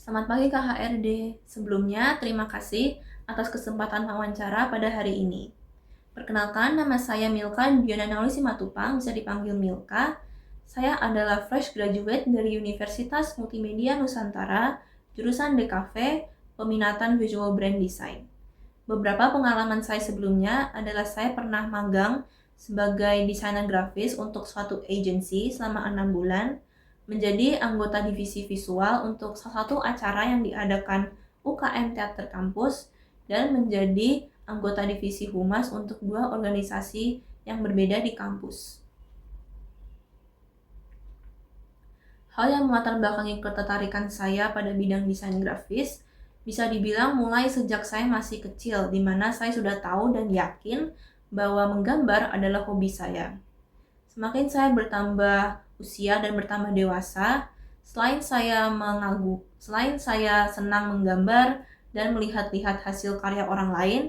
Selamat pagi Kak HRD. Sebelumnya, terima kasih atas kesempatan wawancara pada hari ini. Perkenalkan, nama saya Milka Diana Nauli Simatupang, bisa dipanggil Milka. Saya adalah fresh graduate dari Universitas Multimedia Nusantara, jurusan DKV, peminatan Visual Brand Design. Beberapa pengalaman saya sebelumnya adalah saya pernah magang sebagai desainer grafis untuk suatu agensi selama 6 bulan, menjadi anggota divisi visual untuk salah satu acara yang diadakan UKM Teater Kampus, dan menjadi anggota divisi humas untuk 2 organisasi yang berbeda di kampus. Hal yang melatar belakangi ketertarikan saya pada bidang desain grafis bisa dibilang mulai sejak saya masih kecil, di mana saya sudah tahu dan yakin bahwa menggambar adalah hobi saya. Semakin saya bertambah usia dan bertambah dewasa, selain saya senang menggambar dan melihat-lihat hasil karya orang lain,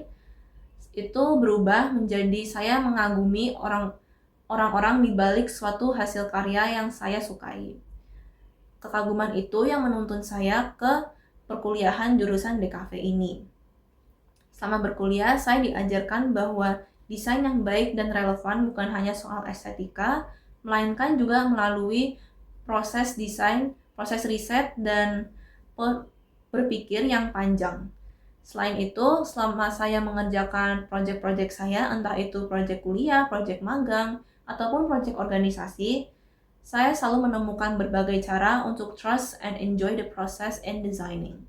itu berubah menjadi saya mengagumi orang-orang di balik suatu hasil karya yang saya sukai. Kekaguman itu yang menuntun saya ke perkuliahan jurusan DKV ini. Selama berkuliah, saya diajarkan bahwa desain yang baik dan relevan bukan hanya soal estetika, melainkan juga melalui proses desain, proses riset, dan berpikir yang panjang. Selain itu, selama saya mengerjakan proyek-proyek saya, entah itu proyek kuliah, proyek magang, ataupun proyek organisasi, saya selalu menemukan berbagai cara untuk trust and enjoy the process in designing.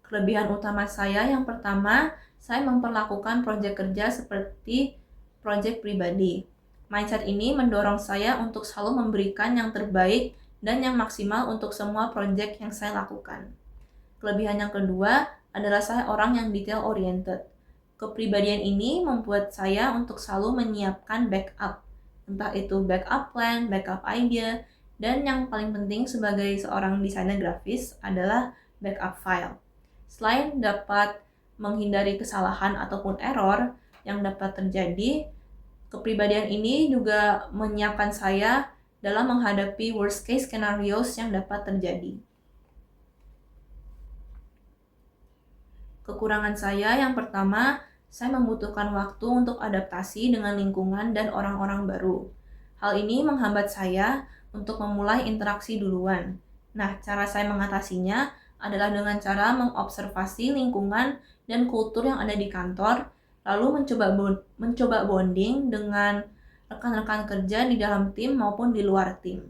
Kelebihan utama saya yang pertama, saya memperlakukan proyek kerja seperti proyek pribadi. Mindset ini mendorong saya untuk selalu memberikan yang terbaik dan yang maksimal untuk semua proyek yang saya lakukan. Kelebihan yang kedua adalah saya orang yang detail oriented. Kepribadian ini membuat saya untuk selalu menyiapkan backup, entah itu backup plan, backup idea, dan yang paling penting sebagai seorang desainer grafis adalah backup file. Selain dapat menghindari kesalahan ataupun error yang dapat terjadi, kepribadian ini juga menyiapkan saya dalam menghadapi worst case scenarios yang dapat terjadi. Kekurangan saya yang pertama, saya membutuhkan waktu untuk adaptasi dengan lingkungan dan orang-orang baru. Hal ini menghambat saya untuk memulai interaksi duluan. Nah, cara saya mengatasinya adalah dengan cara mengobservasi lingkungan dan kultur yang ada di kantor, lalu mencoba bonding dengan rekan-rekan kerja di dalam tim maupun di luar tim.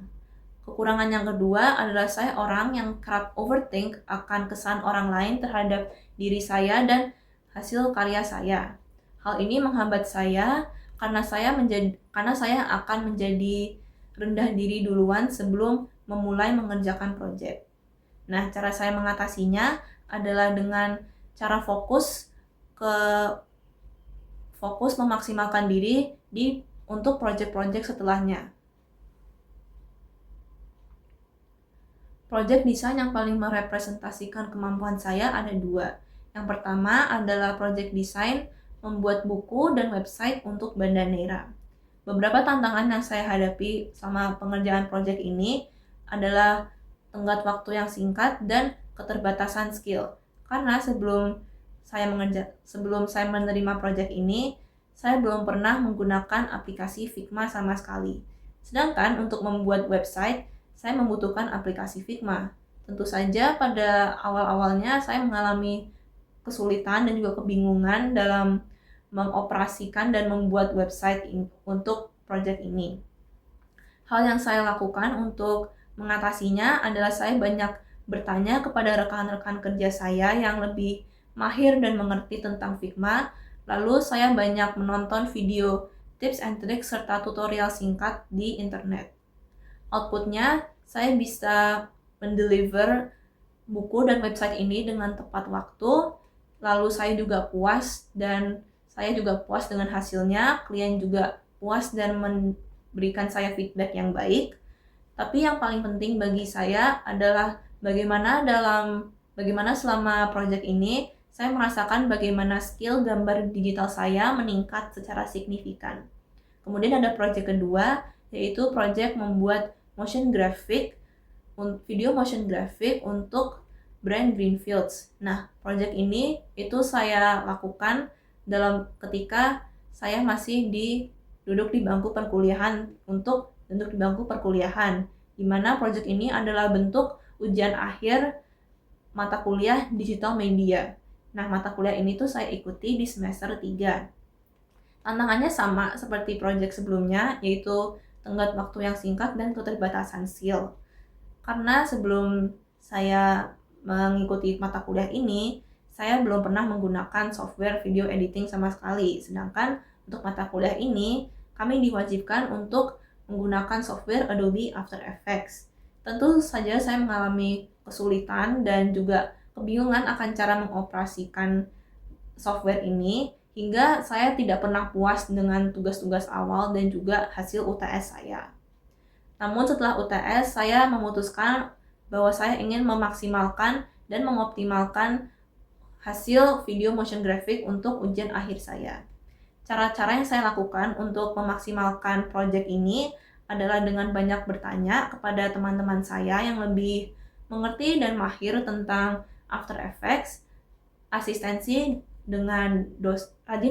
Kekurangan yang kedua adalah saya orang yang kerap overthink akan kesan orang lain terhadap diri saya dan hasil karya saya. Hal ini menghambat saya karena saya akan menjadi rendah diri duluan sebelum memulai mengerjakan proyek. Nah, cara saya mengatasinya adalah dengan cara fokus memaksimalkan diri untuk proyek-proyek setelahnya. Proyek desain yang paling merepresentasikan kemampuan saya ada 2. Yang pertama adalah proyek desain membuat buku dan website untuk Banda Neira. Beberapa tantangan yang saya hadapi selama pengerjaan proyek ini adalah tenggat waktu yang singkat dan keterbatasan skill. Karena sebelum saya menerima proyek ini, saya belum pernah menggunakan aplikasi Figma sama sekali. Sedangkan untuk membuat website, saya membutuhkan aplikasi Figma. Tentu saja pada awal-awalnya saya mengalami kesulitan dan juga kebingungan dalam mengoperasikan dan membuat website untuk proyek ini. Hal yang saya lakukan untuk mengatasinya adalah saya banyak bertanya kepada rekan-rekan kerja saya yang lebih mahir dan mengerti tentang Figma, lalu saya banyak menonton video tips and tricks serta tutorial singkat di internet. Outputnya, saya bisa mendeliver buku dan website ini dengan tepat waktu, lalu saya juga puas dengan hasilnya, klien juga puas dan memberikan saya feedback yang baik. Tapi yang paling penting bagi saya adalah bagaimana selama proyek ini saya merasakan bagaimana skill gambar digital saya meningkat secara signifikan. Kemudian ada proyek kedua, yaitu proyek membuat motion graphic video motion graphic untuk brand Greenfields. Nah, project ini itu saya lakukan ketika saya masih duduk di bangku perkuliahan, di mana project ini adalah bentuk ujian akhir mata kuliah digital media. Nah, mata kuliah ini tuh saya ikuti di semester 3. Tantangannya sama seperti project sebelumnya, yaitu tenggat waktu yang singkat dan keterbatasan skill. Karena sebelum saya mengikuti mata kuliah ini, saya belum pernah menggunakan software video editing sama sekali. Sedangkan untuk mata kuliah ini, kami diwajibkan untuk menggunakan software Adobe After Effects. Tentu saja saya mengalami kesulitan dan juga kebingungan akan cara mengoperasikan software ini, hingga saya tidak pernah puas dengan tugas-tugas awal dan juga hasil UTS saya. Namun setelah UTS, saya memutuskan bahwa saya ingin memaksimalkan dan mengoptimalkan hasil video motion graphic untuk ujian akhir saya. Cara-cara yang saya lakukan untuk memaksimalkan project ini adalah dengan banyak bertanya kepada teman-teman saya yang lebih mengerti dan mahir tentang After Effects, rajin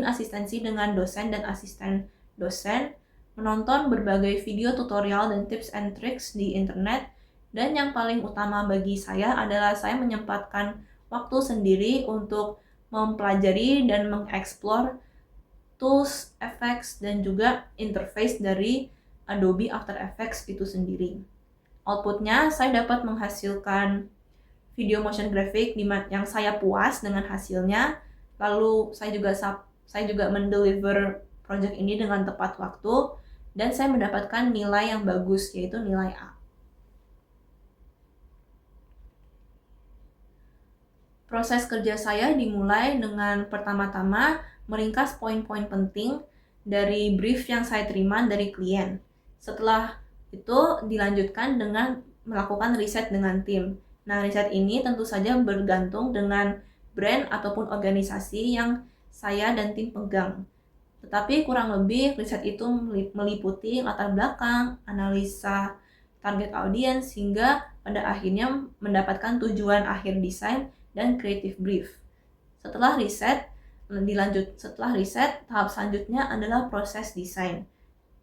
asistensi dengan dosen dan asisten dosen, menonton berbagai video tutorial dan tips and tricks di internet, dan yang paling utama bagi saya adalah saya menyempatkan waktu sendiri untuk mempelajari dan mengeksplor tools, effects, dan juga interface dari Adobe After Effects itu sendiri. Outputnya, saya dapat menghasilkan video motion graphic yang saya puas dengan hasilnya, lalu saya juga mendeliver project ini dengan tepat waktu, dan saya mendapatkan nilai yang bagus, yaitu nilai A. Proses kerja saya dimulai dengan pertama-tama meringkas poin-poin penting dari brief yang saya terima dari klien. Setelah itu dilanjutkan dengan melakukan riset dengan tim. Nah, riset ini tentu saja bergantung dengan brand ataupun organisasi yang saya dan tim pegang. Tetapi kurang lebih riset itu meliputi latar belakang, analisa target audience, hingga pada akhirnya mendapatkan tujuan akhir desain dan creative brief. Setelah riset, tahap selanjutnya adalah proses desain.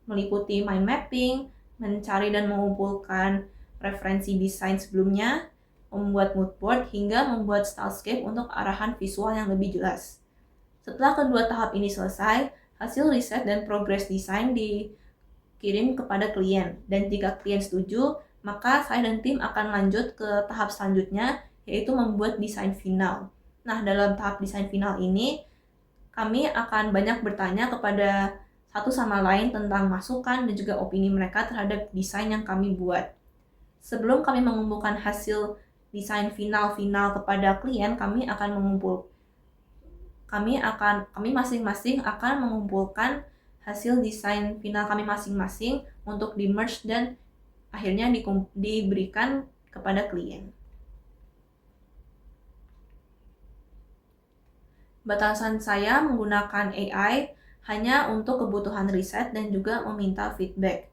Meliputi mind mapping, mencari dan mengumpulkan referensi desain sebelumnya, membuat mood board, hingga membuat stylescape untuk arahan visual yang lebih jelas. Setelah kedua tahap ini selesai, hasil riset dan progres desain dikirim kepada klien. Dan jika klien setuju, maka saya dan tim akan lanjut ke tahap selanjutnya, yaitu membuat desain final. Nah, dalam tahap desain final ini, kami akan banyak bertanya kepada satu sama lain tentang masukan dan juga opini mereka terhadap desain yang kami buat. Sebelum kami mengumpulkan hasil desain final kepada klien, kami masing-masing akan mengumpulkan hasil desain final kami masing-masing untuk di-merge dan akhirnya diberikan kepada klien. Batasan saya menggunakan AI hanya untuk kebutuhan riset dan juga meminta feedback.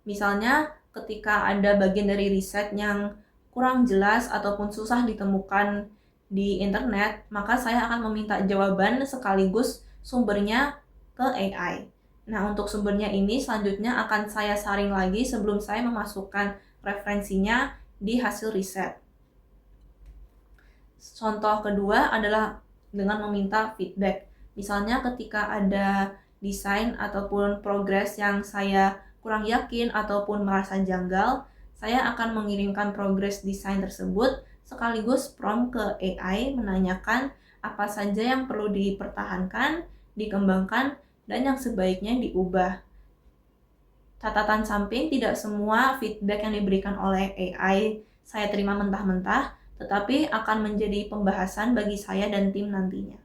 Misalnya, ketika ada bagian dari riset yang kurang jelas ataupun susah ditemukan di internet, maka saya akan meminta jawaban sekaligus sumbernya ke AI. Nah, untuk sumbernya ini selanjutnya akan saya saring lagi sebelum saya memasukkan referensinya di hasil riset. Contoh kedua adalah dengan meminta feedback. Misalnya ketika ada desain ataupun progres yang saya kurang yakin ataupun merasa janggal, saya akan mengirimkan progres desain tersebut sekaligus prompt ke AI menanyakan apa saja yang perlu dipertahankan, dikembangkan, dan yang sebaiknya diubah. Catatan samping, tidak semua feedback yang diberikan oleh AI saya terima mentah-mentah, tetapi akan menjadi pembahasan bagi saya dan tim nantinya.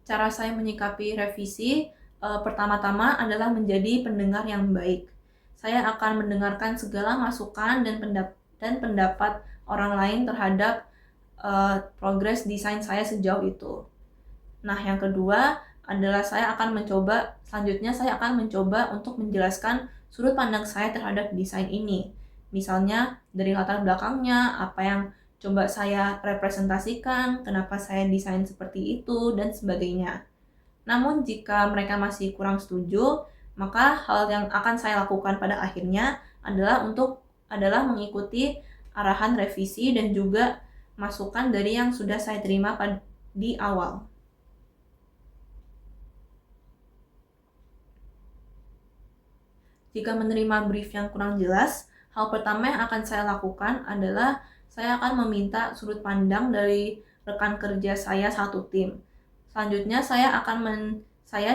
Cara saya menyikapi revisi pertama-tama adalah menjadi pendengar yang baik. Saya akan mendengarkan segala masukan dan pendapat orang lain terhadap progres desain saya sejauh itu. Nah, yang kedua adalah selanjutnya saya akan mencoba untuk menjelaskan sudut pandang saya terhadap desain ini. Misalnya dari latar belakangnya, apa yang coba saya representasikan, kenapa saya desain seperti itu, dan sebagainya. Namun jika mereka masih kurang setuju, maka hal yang akan saya lakukan pada akhirnya adalah mengikuti arahan revisi dan juga masukan dari yang sudah saya terima di awal. Jika menerima brief yang kurang jelas, hal pertama yang akan saya lakukan adalah saya akan meminta sudut pandang dari rekan kerja saya satu tim. Selanjutnya saya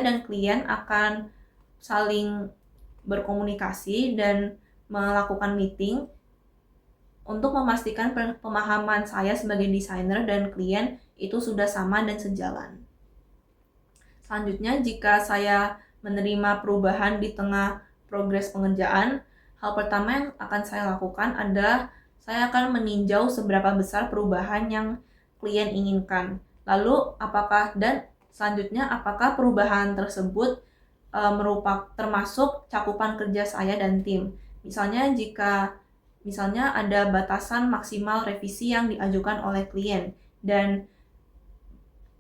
dan klien akan saling berkomunikasi dan melakukan meeting untuk memastikan pemahaman saya sebagai desainer dan klien itu sudah sama dan sejalan. Selanjutnya, jika saya menerima perubahan di tengah progres pengerjaan, hal pertama yang akan saya lakukan adalah saya akan meninjau seberapa besar perubahan yang klien inginkan. Lalu selanjutnya apakah perubahan tersebut termasuk cakupan kerja saya dan tim. Misalnya ada batasan maksimal revisi yang diajukan oleh klien, dan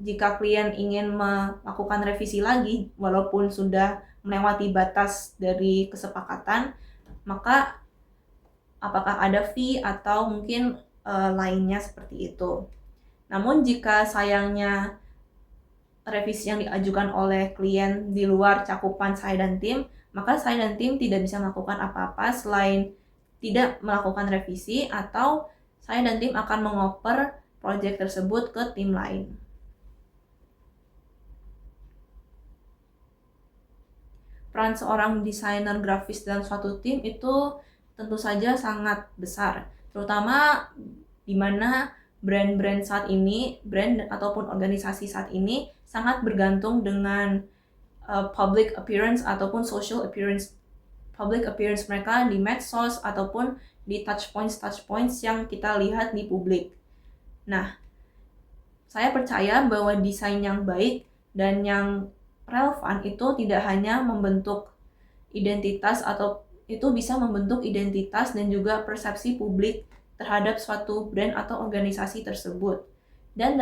jika klien ingin melakukan revisi lagi walaupun sudah melewati batas dari kesepakatan, maka apakah ada fee atau mungkin lainnya seperti itu. Namun jika sayangnya revisi yang diajukan oleh klien di luar cakupan saya dan tim, maka saya dan tim tidak bisa melakukan apa-apa selain tidak melakukan revisi, atau saya dan tim akan mengoper proyek tersebut ke tim lain. Peran seorang desainer grafis dalam suatu tim itu tentu saja sangat besar, terutama di mana brand ataupun organisasi saat ini sangat bergantung dengan public appearance ataupun social appearance. Public appearance mereka di medsos ataupun di touch points yang kita lihat di publik. Nah, saya percaya bahwa desain yang baik dan yang relevan itu tidak hanya membentuk identitas dan juga persepsi publik terhadap suatu brand atau organisasi tersebut. Dan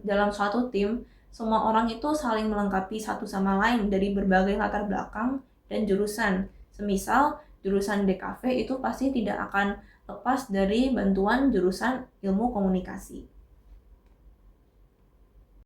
dalam suatu tim, semua orang itu saling melengkapi satu sama lain dari berbagai latar belakang dan jurusan. Semisal, jurusan DKV itu pasti tidak akan lepas dari bantuan jurusan ilmu komunikasi.